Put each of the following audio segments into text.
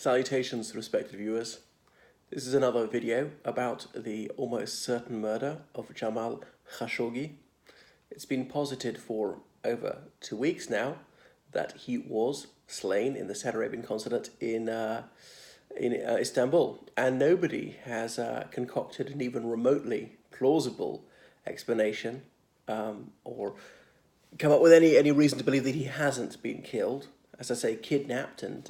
Salutations, respected viewers. This is another video about the almost certain murder of Jamal Khashoggi. It's been posited for over 2 weeks now that he was slain in the Saudi Arabian consulate in Istanbul, and nobody has concocted an even remotely plausible explanation or come up with any reason to believe that he hasn't been killed. As I say, kidnapped and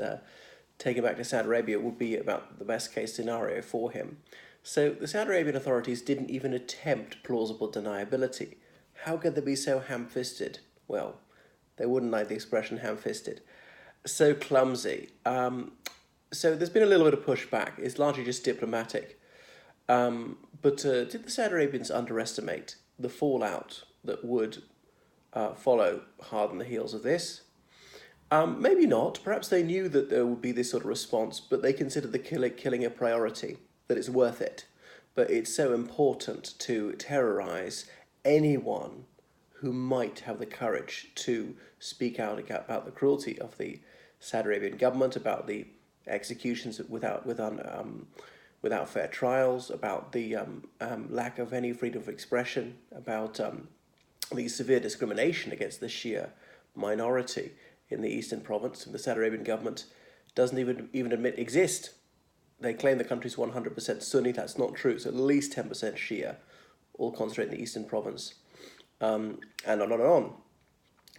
taken back to Saudi Arabia would be about the best case scenario for him. So the Saudi Arabian authorities didn't even attempt plausible deniability. How could they be so ham-fisted? Well, they wouldn't like the expression ham-fisted. So clumsy. So there's been a little bit of pushback. It's largely just diplomatic. But did the Saudi Arabians underestimate the fallout that would follow hard on the heels of this? Maybe not. Perhaps they knew that there would be this sort of response, but they considered the killing a priority, that it's worth it. But it's so important to terrorize anyone who might have the courage to speak out about the cruelty of the Saudi Arabian government, about the executions without fair trials, about the lack of any freedom of expression, about the severe discrimination against the Shia minority in the eastern province, and the Saudi Arabian government doesn't even admit exist. They claim the country's 100% Sunni. That's not true. It's at least 10% Shia, all concentrated in the eastern province, and on.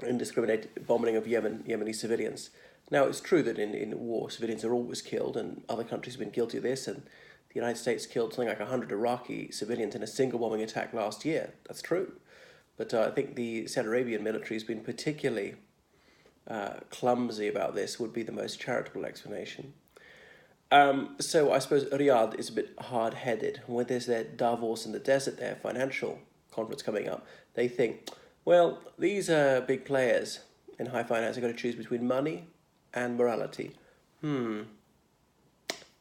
Indiscriminate bombing of Yemeni civilians. Now, it's true that in war, civilians are always killed, and other countries have been guilty of this, and the United States killed something like 100 Iraqi civilians in a single bombing attack last year. That's true. But I think the Saudi Arabian military has been particularly clumsy about this, would be the most charitable explanation. So I suppose Riyadh is a bit hard-headed. When there's their Davos in the desert, their financial conference coming up, they think, well, these big players in high finance are going to choose between money and morality. Now,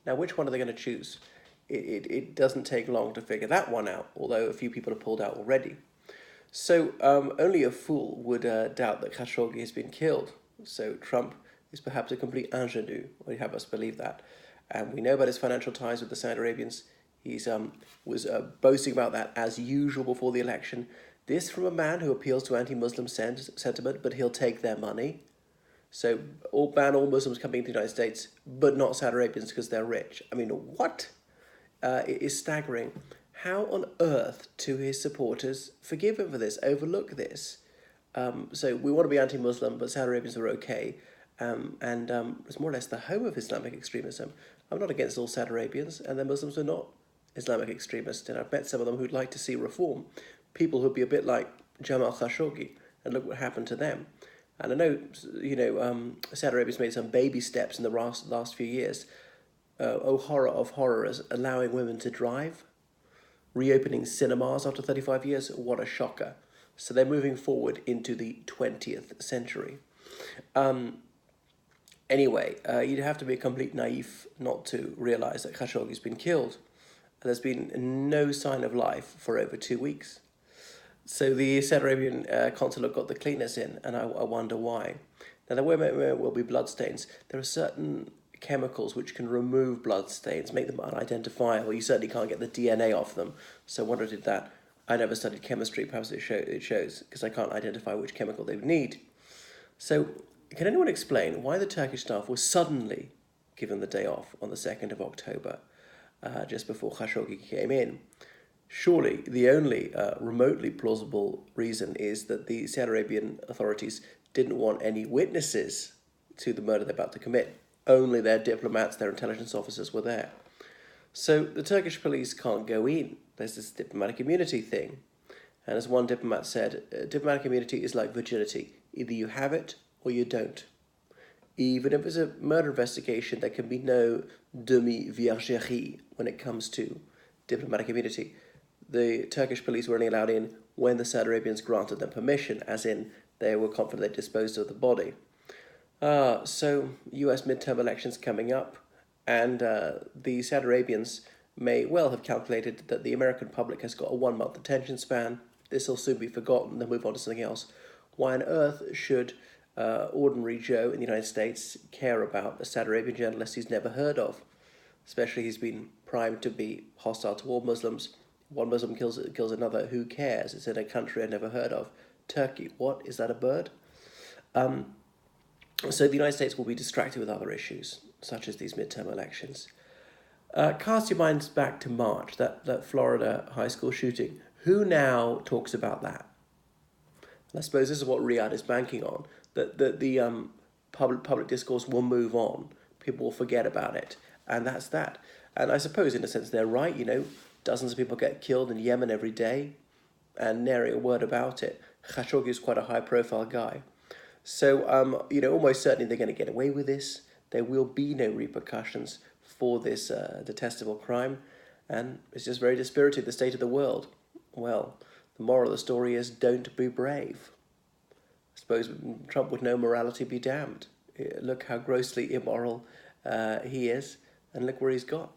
which one are they going to choose? It doesn't take long to figure that one out, although a few people have pulled out already. So only a fool would doubt that Khashoggi has been killed. So Trump is perhaps a complete ingénu, or you have us believe that. And we know about his financial ties with the Saudi Arabians. He's was boasting about that as usual before the election. This from a man who appeals to anti-Muslim sentiment, but he'll take their money. So ban all Muslims coming to the United States, but not Saudi Arabians because they're rich. I mean, what? It is staggering. How on earth do his supporters forgive him for this, overlook this? So we want to be anti-Muslim, but Saudi Arabians are okay. And it's more or less the home of Islamic extremism. I'm not against all Saudi Arabians, and the Muslims are not Islamic extremists. And I've met some of them who'd like to see reform. People who'd be a bit like Jamal Khashoggi, and look what happened to them. And I know, Saudi Arabia's made some baby steps in the last few years. Oh, horror of horrors, allowing women to drive. Reopening cinemas after 35 years, what a shocker. So they're moving forward into the 20th century. Anyway, you'd have to be a complete naif not to realise that Khashoggi's been killed. And there's been no sign of life for over 2 weeks. So the Saudi Arabian consulate got the cleaners in, and I wonder why. Now, there will be bloodstains. There are certain chemicals which can remove blood stains, make them unidentifiable. You certainly can't get the DNA off them. So I wonder if it did that. I never studied chemistry. Perhaps it shows, because I can't identify which chemical they would need. So can anyone explain why the Turkish staff was suddenly given the day off on the 2nd of October, just before Khashoggi came in? Surely the only remotely plausible reason is that the Saudi Arabian authorities didn't want any witnesses to the murder they're about to commit. Only their diplomats, their intelligence officers were there. So the Turkish police can't go in. There's this diplomatic immunity thing. And as one diplomat said, diplomatic immunity is like virginity. Either you have it or you don't. Even if it's a murder investigation, there can be no demi-viergerie when it comes to diplomatic immunity. The Turkish police were only allowed in when the Saudi Arabians granted them permission, as in they were confident they disposed of the body. So US midterm elections coming up, and the Saudi Arabians may well have calculated that the American public has got a 1-month attention span. This will soon be forgotten, they'll move on to something else. Why on earth should ordinary Joe in the United States care about a Saudi Arabian journalist he's never heard of? Especially he's been primed to be hostile toward Muslims. One Muslim kills another. Who cares? It's in a country I've never heard of. Turkey. What? Is that a bird? So the United States will be distracted with other issues, such as these midterm elections. Cast your minds back to March, that Florida high school shooting. Who now talks about that? And I suppose this is what Riyadh is banking on, that the public discourse will move on. People will forget about it. And that's that. And I suppose, in a sense, they're right. Dozens of people get killed in Yemen every day, and nary a word about it. Khashoggi is quite a high-profile guy. So, almost certainly they're going to get away with this. There will be no repercussions for this detestable crime. And it's just very dispiriting, the state of the world. Well, the moral of the story is don't be brave. I suppose Trump would know morality be damned. Look how grossly immoral he is, and look where he's got.